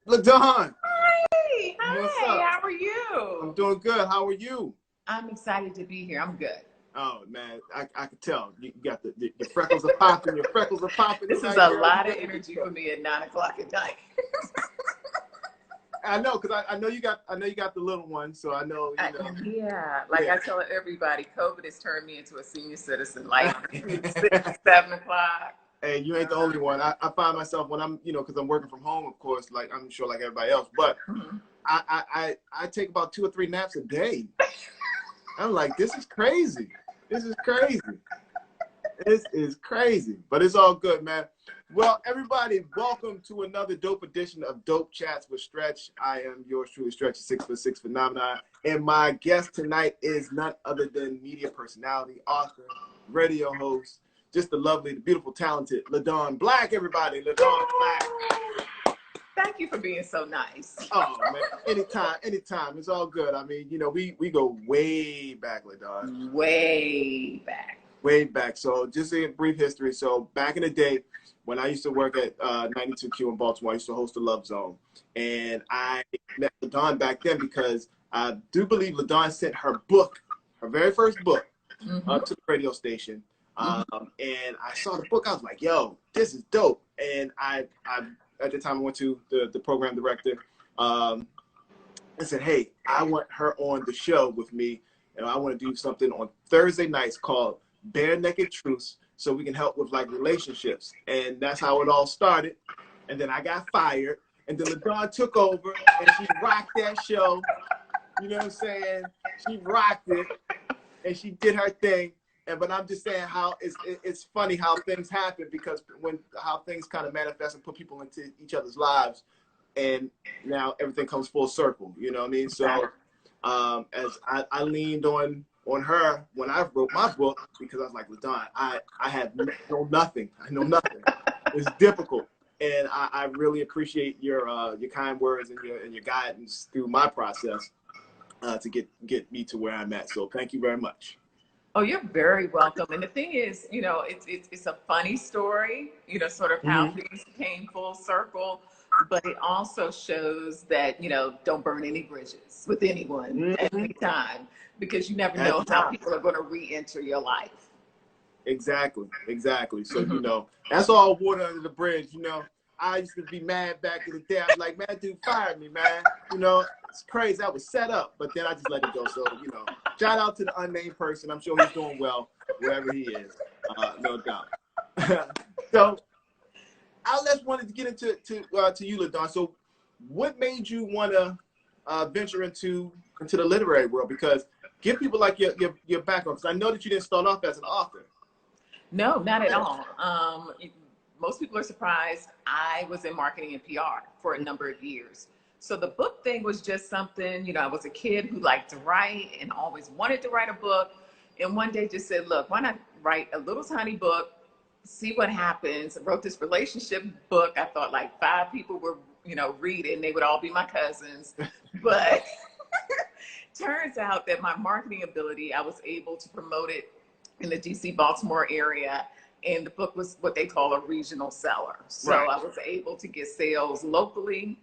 LaDawn. Hi, What's up? how are you? I'm doing good. How are you? I'm excited to be here. I'm good. Oh man, I can tell you got your freckles are popping. Your freckles are popping. This is tonight, a girl. lot of energy for me at 9 o'clock at night. I know, because I know you got the little one, so I know you know. Yeah, like Yeah. I tell everybody, COVID has turned me into a senior citizen. Like 6, 7 o'clock. Hey, you ain't the only one. I find myself when I'm, because I'm working from home, of course, like I'm sure like everybody else, but I take about 2 or 3 naps a day. I'm like, this is crazy. This is crazy. This is crazy, but it's all good, man. Well, everybody, welcome to another dope edition of Dope Chats with Stretch. I am yours truly, Stretch, 6'6" phenomenon, and my guest tonight is none other than media personality, author, radio host, just the lovely, the beautiful, talented LaDawn Black. Everybody, LaDawn Black. Thank you for being so nice. Oh man, anytime. It's all good. I mean, we go way back, LaDawn. Way back. Way back. So just a brief history. So back in the day, when I used to work at 92Q in Baltimore, I used to host the Love Zone. And I met LaDawn back then because I do believe LaDawn sent her book, her very first book, to the radio station. And I saw the book. I was like, yo, this is dope. And I at the time I went to the program director and said, hey, I want her on the show with me. And I want to do something on Thursday nights called Bare Naked Truths, so we can help with like relationships. And that's how it all started. And then I got fired. And then LaDawn took over and she rocked that show. You know what I'm saying? She rocked it and she did her thing. But I'm just saying how it's funny how things happen, because how things kind of manifest and put people into each other's lives, and now everything comes full circle. You know what I mean? So as I leaned on her when I wrote my book, because I was like, LaDawn, I know nothing. I know nothing. It's difficult, and I really appreciate your kind words and your guidance through my process to get me to where I'm at. So thank you very much. Oh, you're very welcome. And the thing is, it's a funny story, sort of how things came full circle, but it also shows that, don't burn any bridges with anyone at any time, because you never know how people are going to re-enter your life. Exactly. So, that's all water under the bridge. I used to be mad back in the day. I was like, man, dude fired me, man. It's crazy. I was set up, but then I just let it go. So, shout out to the unnamed person. I'm sure he's doing well wherever he is, no doubt. So, I just wanted to get into you, LaDawn. So, what made you want to venture into the literary world? Because give people like your background, because I know that you didn't start off as an author. No, not at all. Most people are surprised. I was in marketing and PR for a number of years. So the book thing was just something, I was a kid who liked to write and always wanted to write a book. And one day just said, look, why not write a little tiny book, see what happens. I wrote this relationship book. I thought like 5 people would, read it, and they would all be my cousins. But turns out that my marketing ability, I was able to promote it in the DC, Baltimore area. And the book was what they call a regional seller. So I was able to get sales locally,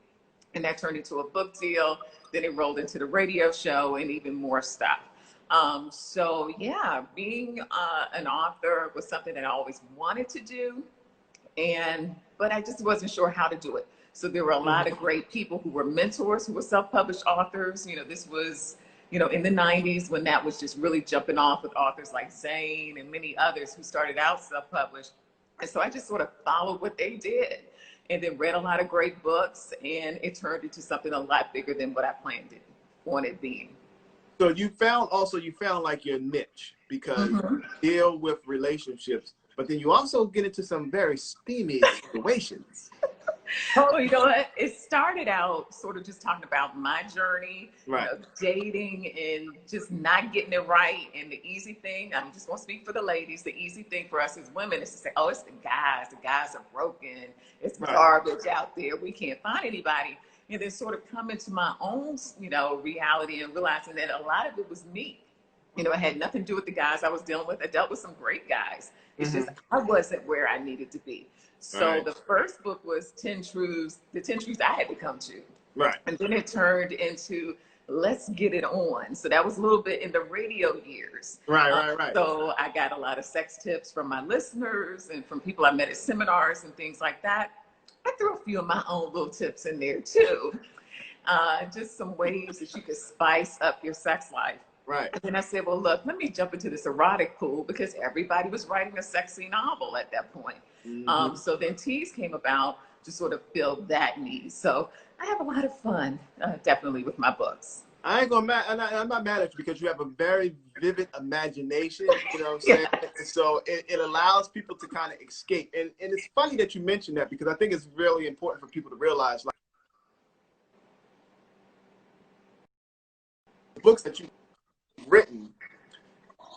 and that turned into a book deal. Then it rolled into the radio show and even more stuff. So yeah, being an author was something that I always wanted to do, but I just wasn't sure how to do it. So there were a lot of great people who were mentors, who were self-published authors. This was in the 90s, when that was just really jumping off, with authors like Zane and many others who started out self-published. And so I just sort of followed what they did, and then read a lot of great books, and it turned into something a lot bigger than what I planned on it being. So you found like your niche, because you deal with relationships, but then you also get into some very steamy situations. Oh, you know what? It started out sort of just talking about my journey, dating and just not getting it right. And the easy thing, I'm just going to speak for the ladies, the easy thing for us as women is to say, oh, it's the guys. The guys are broken. It's garbage out there. We can't find anybody. And then sort of come into my own, reality, and realizing that a lot of it was me. It had nothing to do with the guys I was dealing with. I dealt with some great guys. It's just I wasn't where I needed to be. So the first book was 10 Truths, the 10 Truths I had to come to. Right. And then it turned into Let's Get It On. So that was a little bit in the radio years. Right. So I got a lot of sex tips from my listeners and from people I met at seminars and things like that. I threw a few of my own little tips in there too. Just some ways that you could spice up your sex life. Right. And then I said, well, look, let me jump into this erotic pool because everybody was writing a sexy novel at that point. So then Tease came about to sort of fill that need. So I have a lot of fun, definitely, with my books. I ain't gonna I'm not mad at you because you have a very vivid imagination, you know what I'm saying? And so it allows people to kind of escape. And it's funny that you mentioned that because I think it's really important for people to realize, like, the books that you've written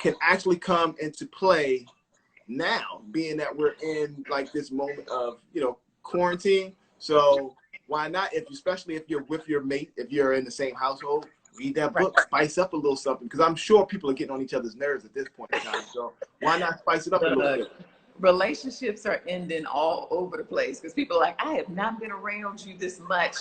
can actually come into play now, being that we're in like this moment of, you know, quarantine. So why not, especially if you're with your mate, if you're in the same household, read that book, spice up a little something, because I'm sure people are getting on each other's nerves at this point in time. So why not spice it up a little bit? Relationships are ending all over the place because people are like, I have not been around you this much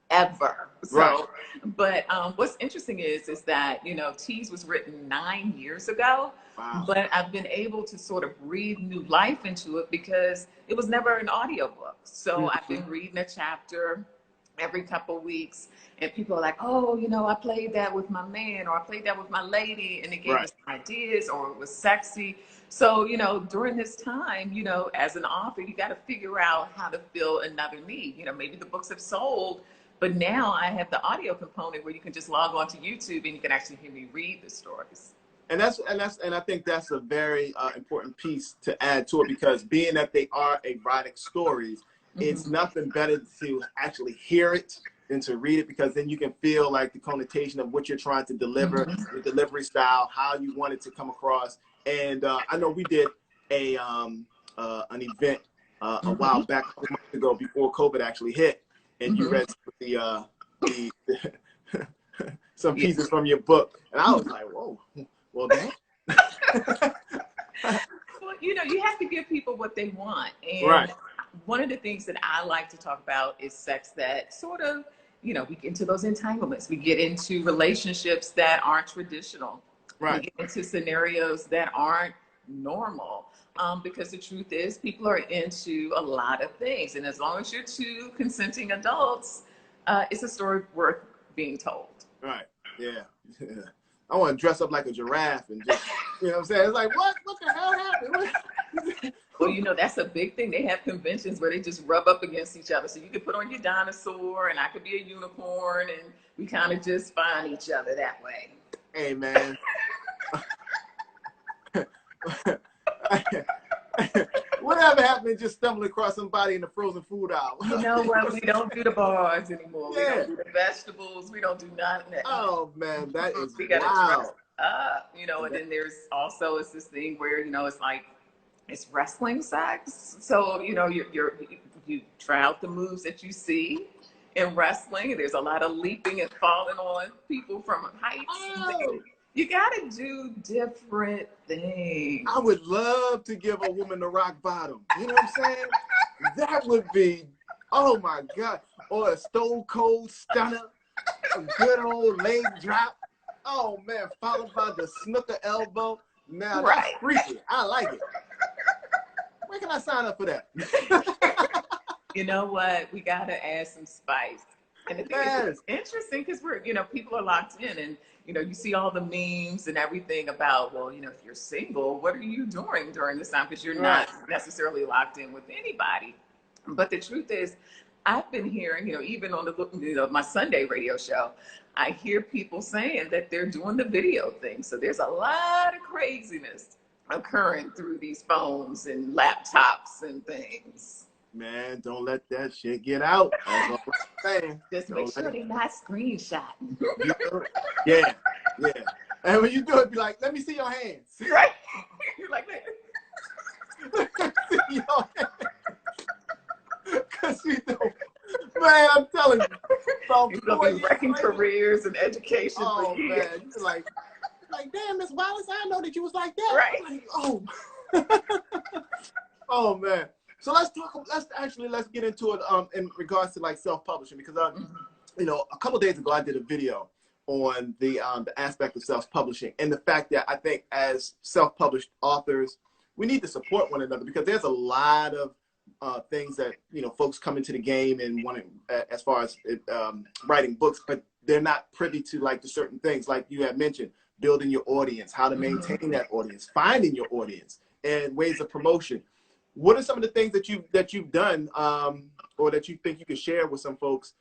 ever. So, but what's interesting is that, you know, Tease was written 9 years ago. Wow. But I've been able to sort of breathe new life into it because it was never an audiobook. So I've been reading a chapter every couple of weeks, and people are like, oh, you know, I played that with my man, or I played that with my lady, and it gave us ideas, or it was sexy. So, you know, during this time, you know, as an author, you got to figure out how to fill another need. You know, maybe the books have sold, but now I have the audio component where you can just log on to YouTube and you can actually hear me read the stories. And I think that's a very important piece to add to it, because being that they are erotic stories, it's nothing better to actually hear it than to read it, because then you can feel like the connotation of what you're trying to deliver, the delivery style, how you want it to come across. And I know we did an event a while back, a couple months ago, before COVID actually hit, and you read some pieces from your book, and I was like, whoa. Well, damn. Well, you know, you have to give people what they want. And one of the things that I like to talk about is sex that sort of, you know, we get into those entanglements. We get into relationships that aren't traditional. We get into scenarios that aren't normal. Because the truth is, people are into a lot of things. And as long as you're two consenting adults, it's a story worth being told. Right. Yeah. I want to dress up like a giraffe and just, you know what I'm saying? It's like, what the hell happened? Well, you know, that's a big thing. They have conventions where they just rub up against each other. So you could put on your dinosaur and I could be a unicorn, and we kind of just find each other that way. Hey, man. Whatever happened to just stumbling across somebody in the frozen food aisle? You know what? We don't do the bars anymore. We don't do the vegetables. We don't do nothing. Oh, man, that is we gotta wild. You know, and then there's also it's this thing where, you know, it's like it's wrestling sex. So, you know, you try out the moves that you see in wrestling. There's a lot of leaping and falling on people from heights. Oh. You gotta do different things. I would love to give a woman the rock bottom. You know what I'm saying? That would be, oh my God. Or a stone cold stunner, a good old leg drop. Oh man, followed by the snooker elbow. Now that's freaky. I like it. Where can I sign up for that? You know what? We gotta add some spice. And the thing is, it's interesting because we're, you know, people are locked in, and, you know, you see all the memes and everything about, well, you know, if you're single, what are you doing during this time? Because you're not necessarily locked in with anybody. But the truth is, I've been hearing, you know, even on my Sunday radio show, I hear people saying that they're doing the video thing. So there's a lot of craziness occurring through these phones and laptops and things. Man, don't let that shit get out. That's what I'm saying. Just make sure they're not screenshotting. Yeah. And when you do it, be like, let me see your hands. Right. You're like, let me see your hands. Because you know, man, I'm telling you. You're going to be wrecking careers and education for years. Man, you're like, damn, Miss Wallace, I know that you was like that. Right. Like, oh. Oh, man. So let's get into it in regards to like self-publishing, because you know, a couple of days ago I did a video on the aspect of self-publishing and the fact that I think as self-published authors, we need to support one another, because there's a lot of things that, you know, folks come into the game and want to, as far as writing books, but they're not privy to like the certain things like you had mentioned, building your audience, how to maintain that audience, finding your audience, and ways of promotion. What are some of the things that you've done, or that you think you could share with some folks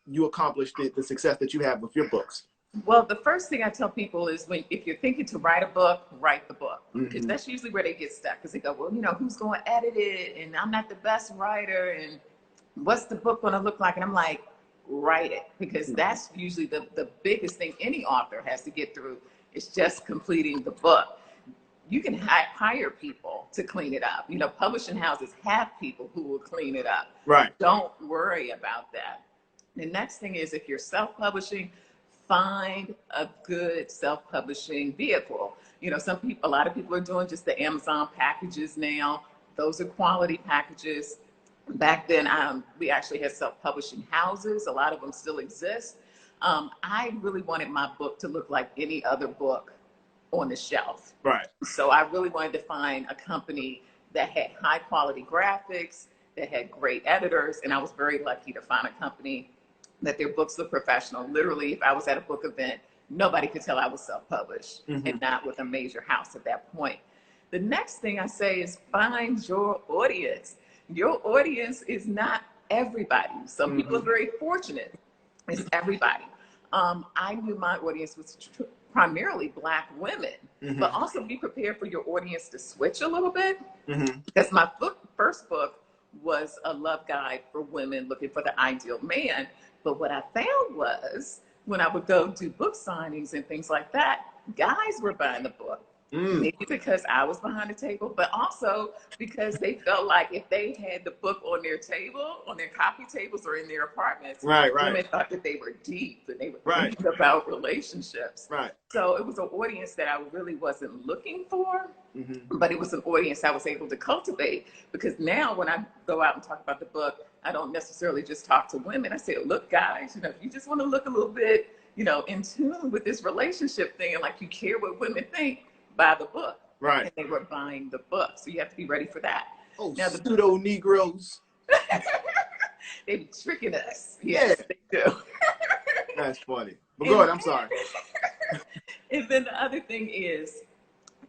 you accomplished the success that you have with your books? Well, the first thing I tell people is if you're thinking to write a book, write the book. Because that's usually where they get stuck, because they go, well, you know, who's going to edit it? And I'm not the best writer. And what's the book going to look like? And I'm like, write it, because that's usually the biggest thing any author has to get through, is just completing the book. You can hire people to clean it up. You know, publishing houses have people who will clean it up. Right. Don't worry about that. The next thing is, if you're self-publishing, find a good self-publishing vehicle. You know, a lot of people are doing just the Amazon packages now. Those are quality packages. Back then, we actually had self-publishing houses. A lot of them still exist. I really wanted my book to look like any other book on the shelf. Right. So I really wanted to find a company that had high quality graphics, that had great editors, and I was very lucky to find a company that their books look professional. Literally, if I was at a book event, nobody could tell I was self-published, and not with a major house at that point. The next thing I say is find your audience. Your audience is not everybody. Some people are very fortunate. It's everybody. I knew my audience was primarily Black women, but also be prepared for your audience to switch a little bit, because my first book was a love guide for women looking for the ideal man. But what I found was, when I would go do book signings and things like that, guys were buying the book. Maybe because I was behind the table, but also because they felt like if they had the book on their table, on their coffee tables, or in their apartments, women thought that they were deep and they were thinking about relationships. So it was an audience that I really wasn't looking for, but it was an audience I was able to cultivate, because now when I go out and talk about the book, I don't necessarily just talk to women. I say, look, guys, you know, if you just want to look a little bit, you know, in tune with this relationship thing, and like you care what women think, buy the book. Right. And they were buying the book. So you have to be ready for that. Oh, now, the pseudo Negroes. They be tricking us. Yes, they do. That's funny. But go ahead, I'm sorry. And then the other thing is,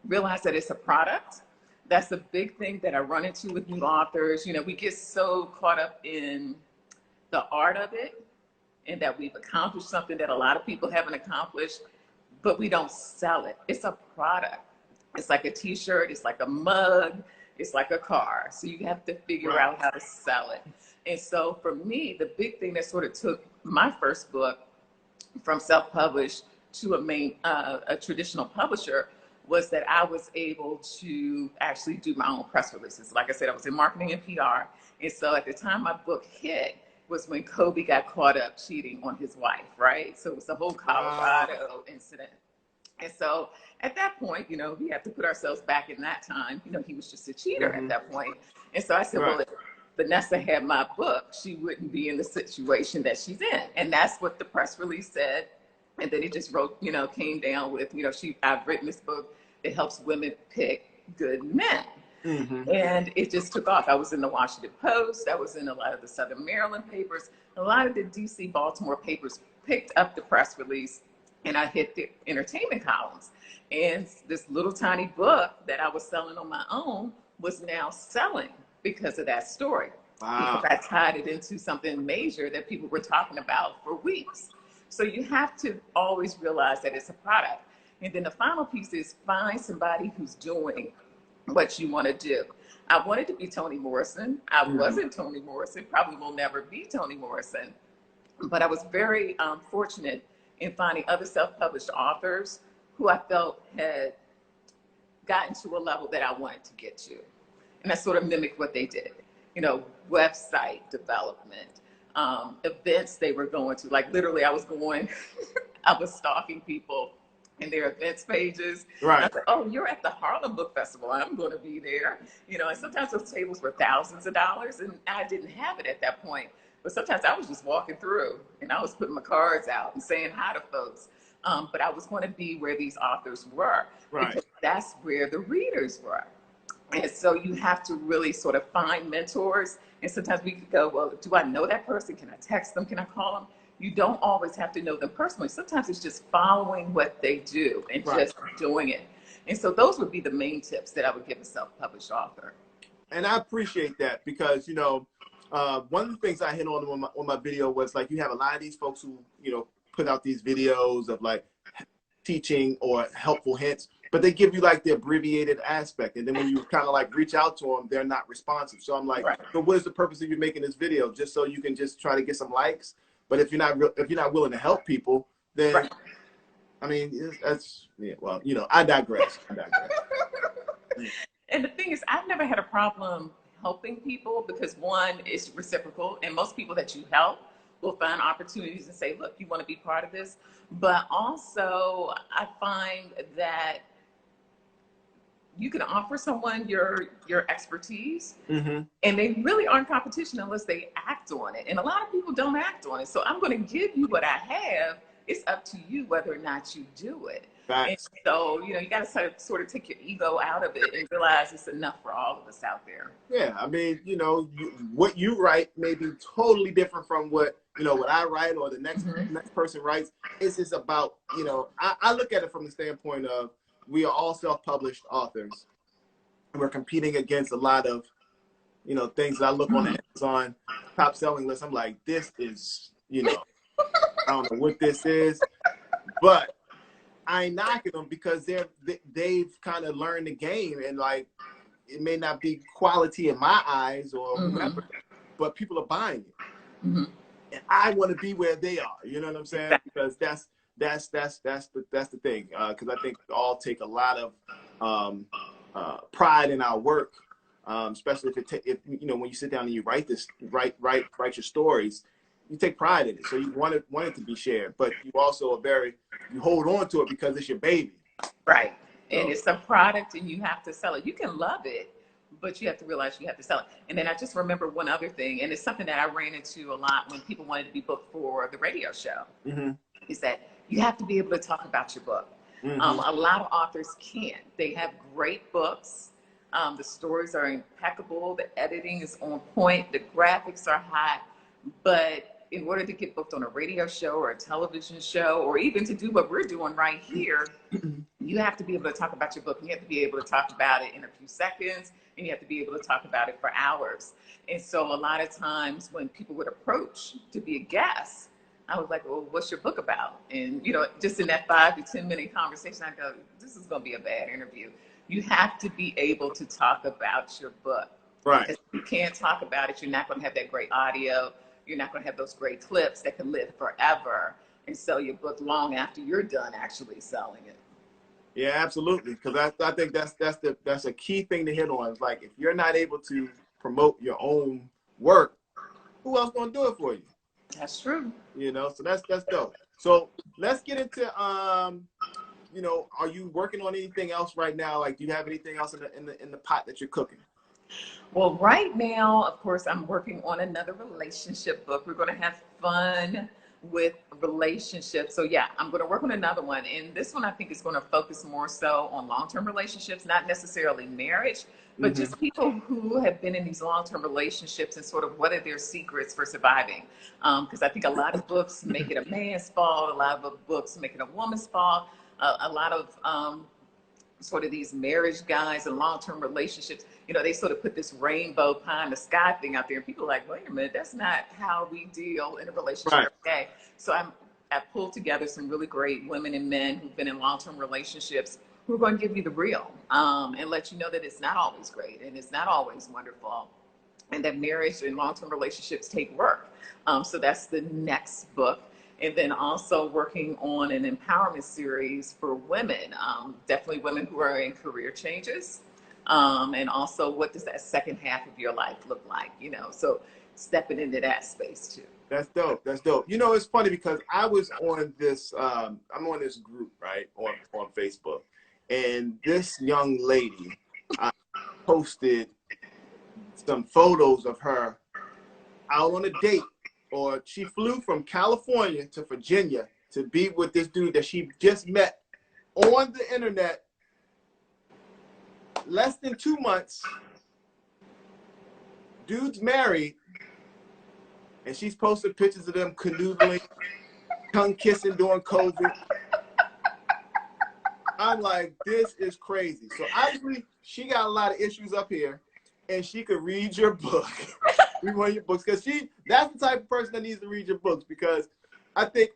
realize that it's a product. That's a big thing that I run into with new authors. You know, we get so caught up in the art of it, and that we've accomplished something that a lot of people haven't accomplished, but we don't sell it. It's a product. It's like a t-shirt, it's like a mug, it's like a car. So you have to figure out how to sell it. And so for me, the big thing that sort of took my first book from self-published to a traditional publisher was that I was able to actually do my own press releases. Like I said, I was in marketing and PR. And so at the time my book hit was when Kobe got caught up cheating on his wife, right? So it was the whole Colorado incident. And so at that point, you know, we have to put ourselves back in that time. You know, he was just a cheater at that point. And so I said, well, if Vanessa had my book, she wouldn't be in the situation that she's in. And that's what the press release said. And then it just wrote, you know, came down with, you know, I've written this book that helps women pick good men. And it just took off. I was in the Washington Post. I was in a lot of the Southern Maryland papers. A lot of the DC, Baltimore papers picked up the press release, and I hit the entertainment columns. And this little tiny book that I was selling on my own was now selling because of that story. Because I tied it into something major that people were talking about for weeks. So you have to always realize that it's a product. And then the final piece is find somebody who's doing what you want to do. I wanted to be Toni Morrison. I wasn't Toni Morrison, probably will never be Toni Morrison. But I was very fortunate in finding other self-published authors who I felt had gotten to a level that I wanted to get to. And I sort of mimicked what they did. You know, website development, events they were going to. Like literally I was going, I was stalking people in their events pages. Right. I said, oh, you're at the Harlem Book Festival. I'm going to be there. You know, and sometimes those tables were thousands of dollars, and I didn't have it at that point. But sometimes I was just walking through, and I was putting my cards out and saying hi to folks. But I was going to be where these authors were, Right. because that's where the readers were. And so you have to really sort of find mentors. And sometimes we could go, well, do I know that person? Can I text them? Can I call them? You don't always have to know them personally. Sometimes it's just following what they do and Right. just doing it. And so those would be the main tips that I would give a self-published author. And I appreciate that because, you know, one of the things I hit on my video was like, you have a lot of these folks who, you know, put out these videos of like teaching or helpful hints, but they give you like the abbreviated aspect. And then when you kind of like reach out to them, they're not responsive. So I'm like, so what is the purpose of you making this video? Just so you can just try to get some likes? But if you're not willing to help people, then I mean, that's, yeah, well, you know, I digress. And the thing is, I've never had a problem helping people because one, it's reciprocal, and most people that you help will find opportunities and say, look, you want to be part of this. But also, I find that you can offer someone your expertise, and they really aren't competition unless they act on it. And a lot of people don't act on it. So I'm going to give you what I have. It's up to you whether or not you do it. And so, you know, you got to sort of take your ego out of it and realize it's enough for all of us out there. Yeah, I mean, you know, what you write may be totally different from what, you know, what I write or the next person writes. It's just about, you know, I look at it from the standpoint of we are all self-published authors. And we're competing against a lot of, you know, things that I look on Amazon top selling list. I'm like, this is, you know, I don't know what this is, but I ain't knocking them because they've kind of learned the game, and like it may not be quality in my eyes or whatever, but people are buying it, and I want to be where they are. You know what I'm saying? Because that's the thing. Because I think we all take a lot of pride in our work, especially if you know when you sit down and you write your stories. You take pride in it, so you want it to be shared, but you also you hold on to it because it's your baby. Right. So, and it's a product and you have to sell it. You can love it, but you have to realize you have to sell it. And then I just remember one other thing, and it's something that I ran into a lot when people wanted to be booked for the radio show, is that you have to be able to talk about your book. A lot of authors can't. They have great books. The stories are impeccable. The editing is on point. The graphics are hot. But in order to get booked on a radio show or a television show, or even to do what we're doing right here, you have to be able to talk about your book. And you have to be able to talk about it in a few seconds, and you have to be able to talk about it for hours. And so a lot of times when people would approach to be a guest, I was like, well, what's your book about? And, you know, just in that 5 to 10 minute conversation, I go, this is going to be a bad interview. You have to be able to talk about your book. Right. If you can't talk about it, you're not going to have that great audio. You're not going to have those great clips that can live forever and sell your book long after you're done actually selling it. Yeah, absolutely. Because I think that's a key thing to hit on. It's like if you're not able to promote your own work, who else going to do it for you? That's true. You know, so that's dope. So let's get into you know, are you working on anything else right now? Like, do you have anything else in the pot that you're cooking? Well, right now, of course, I'm working on another relationship book. We're going to have fun with relationships. So yeah, I'm going to work on another one. And this one I think is going to focus more so on long-term relationships, not necessarily marriage, but just people who have been in these long-term relationships and sort of what are their secrets for surviving. Because I think a lot of books make it a man's fault. A lot of books make it a woman's fault. A lot of sort of these marriage guys and long-term relationships, you know, they sort of put this rainbow pie in the sky thing out there, and people are like, wait a minute, that's not how we deal in a relationship every day. So I pulled together some really great women and men who've been in long-term relationships who are going to give you the real, and let you know that it's not always great and it's not always wonderful, and that marriage and long-term relationships take work. So that's the next book. And then also working on an empowerment series for women, definitely women who are in career changes. And also what does that second half of your life look like, you know, so stepping into that space too. That's dope. That's dope. You know, it's funny because I was on this, I'm on this group, right, on Facebook. And this young lady posted some photos of her out on a date, or she flew from California to Virginia to be with this dude that she just met on the internet less than 2 months. Dude's married, and she's posted pictures of them canoodling, tongue kissing during COVID. I'm like, this is crazy. So obviously she got a lot of issues up here, and she could read your book. Read one of your books, because that's the type of person that needs to read your books. Because I think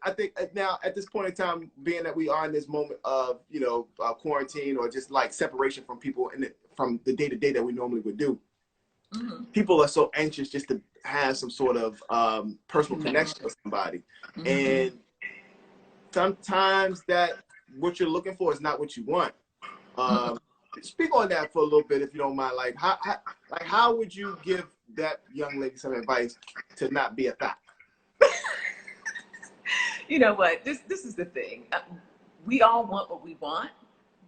now at this point in time, being that we are in this moment of quarantine, or just like separation from people from the day to day that we normally would do, people are so anxious just to have some sort of personal connection with somebody, and sometimes that what you're looking for is not what you want. Speak on that for a little bit, if you don't mind. Like how would you give that young lady some advice to not be a thot? You know what? This is the thing. We all want what we want,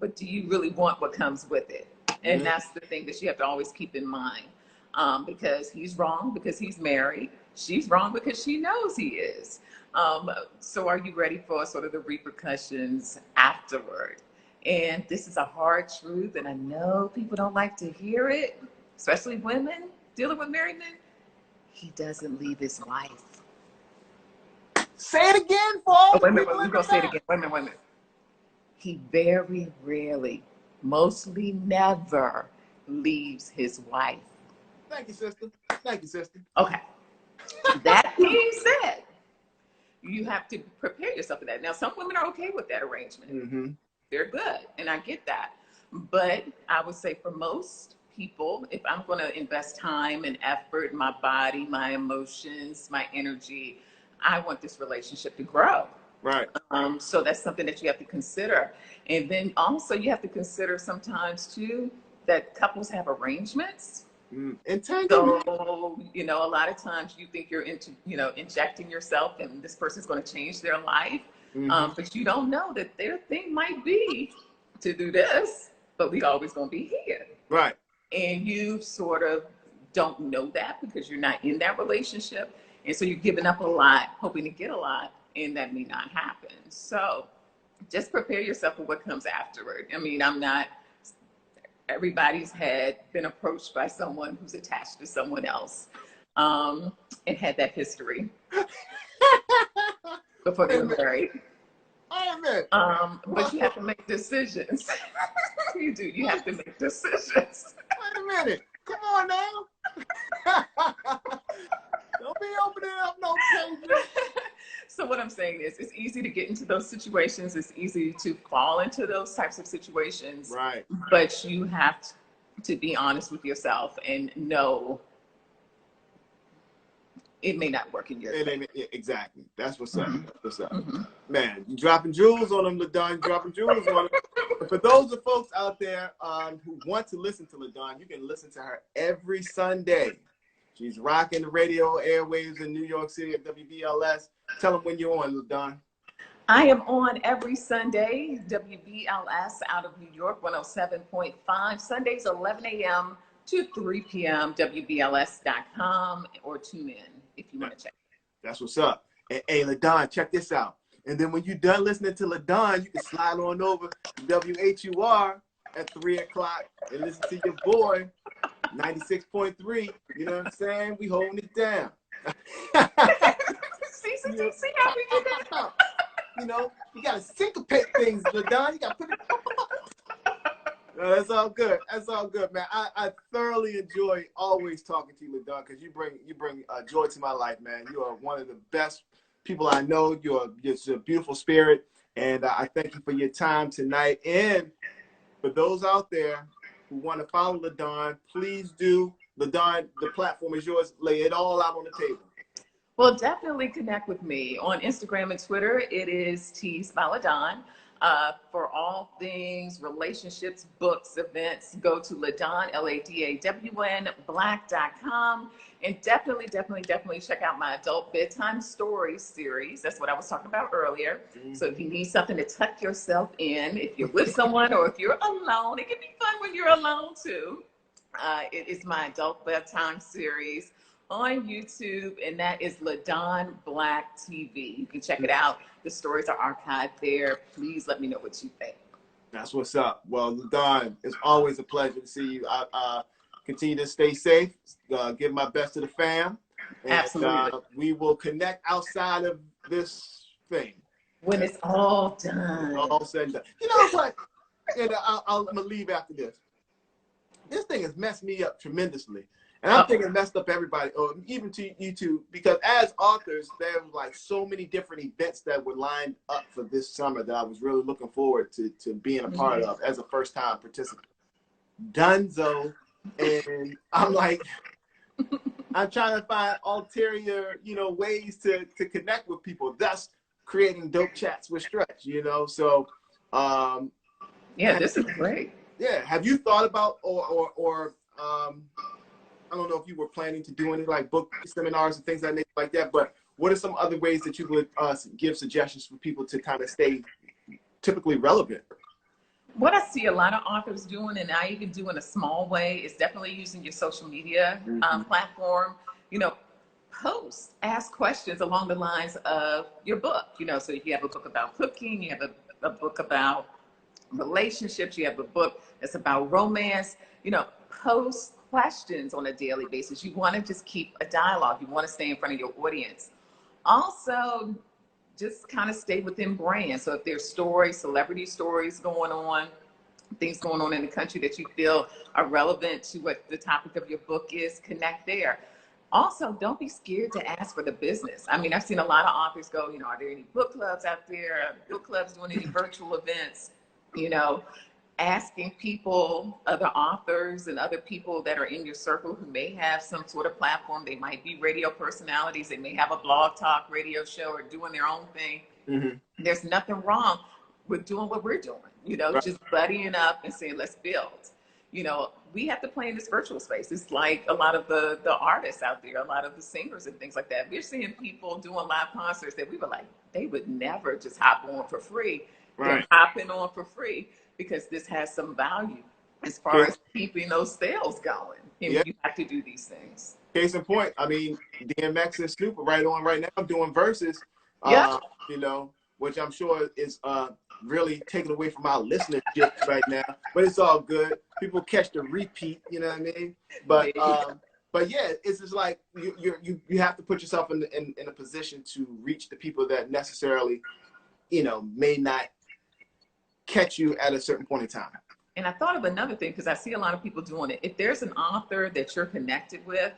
but do you really want what comes with it? And that's the thing that you have to always keep in mind. Because he's wrong because he's married. She's wrong because she knows he is. So are you ready for sort of the repercussions afterward? And this is a hard truth, and I know people don't like to hear it, especially women dealing with married men. He doesn't leave his wife. Say it again for all wait a minute, we're going to say it again. Wait a minute. He very rarely, mostly never, leaves his wife. Thank you, sister. Thank you, sister. Okay. That being said, you have to prepare yourself for that. Now, some women are okay with that arrangement. They're good, and I get that. But I would say for most people, if I'm going to invest time and effort, my body, my emotions, my energy, I want this relationship to grow. Right. So that's something that you have to consider. And then also you have to consider sometimes too that couples have arrangements. Entanglement. So, a lot of times you think you're injecting yourself and this person's going to change their life. But you don't know that their thing might be to do this, but we always going to be here. Right. And you sort of don't know that because you're not in that relationship. And so you're giving up a lot, hoping to get a lot, and that may not happen. So just prepare yourself for what comes afterward. I mean, everybody's been approached by someone who's attached to someone else and had that history before they were married. But you have to make decisions. You do. You have to make decisions. Wait a minute. Come on now. Don't be opening up no pages. So what I'm saying is it's easy to get into those situations. It's easy to fall into those types of situations. Right. But you have to be honest with yourself and know it may not work in your favor. Exactly. That's what's up. That's what's up. Man, you dropping jewels on them, LaDawn. Dropping jewels on them. For those of folks out there who want to listen to LaDawn, you can listen to her every Sunday. She's rocking the radio airwaves in New York City at WBLS. Tell them when you're on, LaDawn. I am on every Sunday, WBLS out of New York, 107.5. Sundays, 11 a.m. to 3 p.m., WBLS.com, or tune in if you want to check. That's what's up. And hey, LaDawn, check this out. And then when you're done listening to LaDawn, you can slide on over to WHUR at 3 o'clock and listen to your boy, 96.3. You know what I'm saying? We holding it down. See how we do that? You got to syncopate things, LaDawn. You got to put it. No, that's all good. That's all good, man. I thoroughly enjoy always talking to you, LaDawn, because you bring joy to my life, man. You are one of the best people I know. You're just a beautiful spirit, and I thank you for your time tonight. And for those out there who want to follow LaDawn, please do. LaDawn, the platform is yours. Lay it all out on the table. Well, definitely connect with me on Instagram and Twitter. It is Teased by LaDawn. For all things relationships, books, events, go to LaDawn, LADAWN, black.com. And definitely check out my adult bedtime stories series. That's what I was talking about earlier. Mm-hmm. So if you need something to tuck yourself in, if you're with someone or if you're alone, it can be fun when you're alone too. It is my adult bedtime series on YouTube, and that is LaDawn Black TV. You can check it out. The stories are archived there. Please let me know what you think. That's what's up. Well, LaDawn, it's always a pleasure to see you. Continue to stay safe. Give my best to the fam. And, absolutely. We will connect outside of this thing. When it's all done. All said and done. You know what? And I'm going to leave after this. This thing has messed me up tremendously. And I'm thinking it messed up everybody, or even to you two, because as authors, there were like so many different events that were lined up for this summer that I was really looking forward to being a part of as a first-time participant. Dunzo. And I'm like, I'm trying to find ulterior, ways to connect with people, thus creating dope chats with Stretch, So, yeah, this is great. Yeah. Have you thought about, or I don't know if you were planning to do any like book seminars and things like that, but what are some other ways that you would give suggestions for people to kind of stay typically relevant? What I see a lot of authors doing, and I even do in a small way, is definitely using your social media platform. Post, ask questions along the lines of your book. So if you have a book about cooking, you have a book about relationships, you have a book that's about romance, post questions on a daily basis. You want to just keep a dialogue. You want to stay in front of your audience. Also, just kind of stay within brand. So if there's stories, celebrity stories going on, things going on in the country that you feel are relevant to what the topic of your book is, connect there. Also, don't be scared to ask for the business. I mean, I've seen a lot of authors go, are there any book clubs out there? Are book clubs doing any virtual events? Asking people, other authors and other people that are in your circle who may have some sort of platform. They might be radio personalities. They may have a blog talk radio show or doing their own thing. Mm-hmm. There's nothing wrong with doing what we're doing, right. Just buddying up and saying, let's build. We have to play in this virtual space. It's like a lot of the artists out there, a lot of the singers and things like that. We're seeing people doing live concerts that we were like, they would never just hop on for free. Right. They're hopping on for free because this has some value as far as keeping those sales going. And you have to do these things. Case in point, I mean, DMX and Snoop are right now doing verses, which I'm sure is really taken away from our listenership right now. But it's all good. People catch the repeat, you know what I mean? But yeah, it's just like you have to put yourself in a position to reach the people that necessarily, may not catch you at a certain point in time. And I thought of another thing, because I see a lot of people doing it. If there's an author that you're connected with,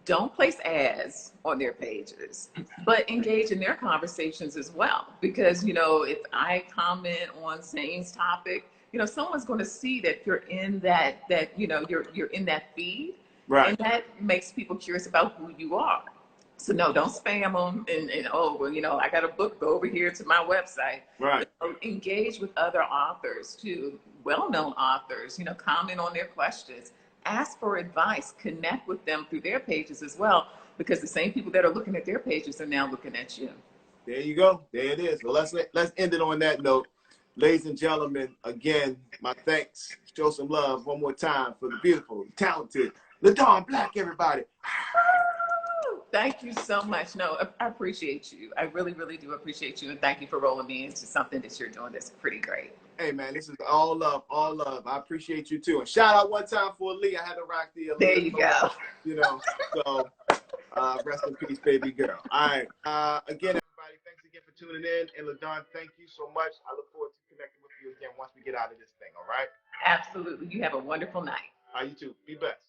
don't place ads on their pages, but engage in their conversations as well. Because, if I comment on Zane's topic, someone's going to see that you're in you're in that feed. Right. And that makes people curious about who you are. So no, don't spam them and I got a book, go over here to my website. Right. Engage with other authors too, well-known authors, comment on their questions, ask for advice, connect with them through their pages as well, because the same people that are looking at their pages are now looking at you. There you go. There it is. Well, let's end it on that note. Ladies and gentlemen, again, my thanks. Show some love one more time for the beautiful, talented LaDawn Black, everybody. Thank you so much. No, I appreciate you. I really, really do appreciate you. And thank you for rolling me into something that you're doing that's pretty great. Hey, man, this is all love, all love. I appreciate you, too. And shout out one time for Lee. I had to rock the there you go. So rest in peace, baby girl. All right. Again, everybody, thanks again for tuning in. And LaDawn, thank you so much. I look forward to connecting with you again once we get out of this thing, all right? Absolutely. You have a wonderful night. You too. Be best.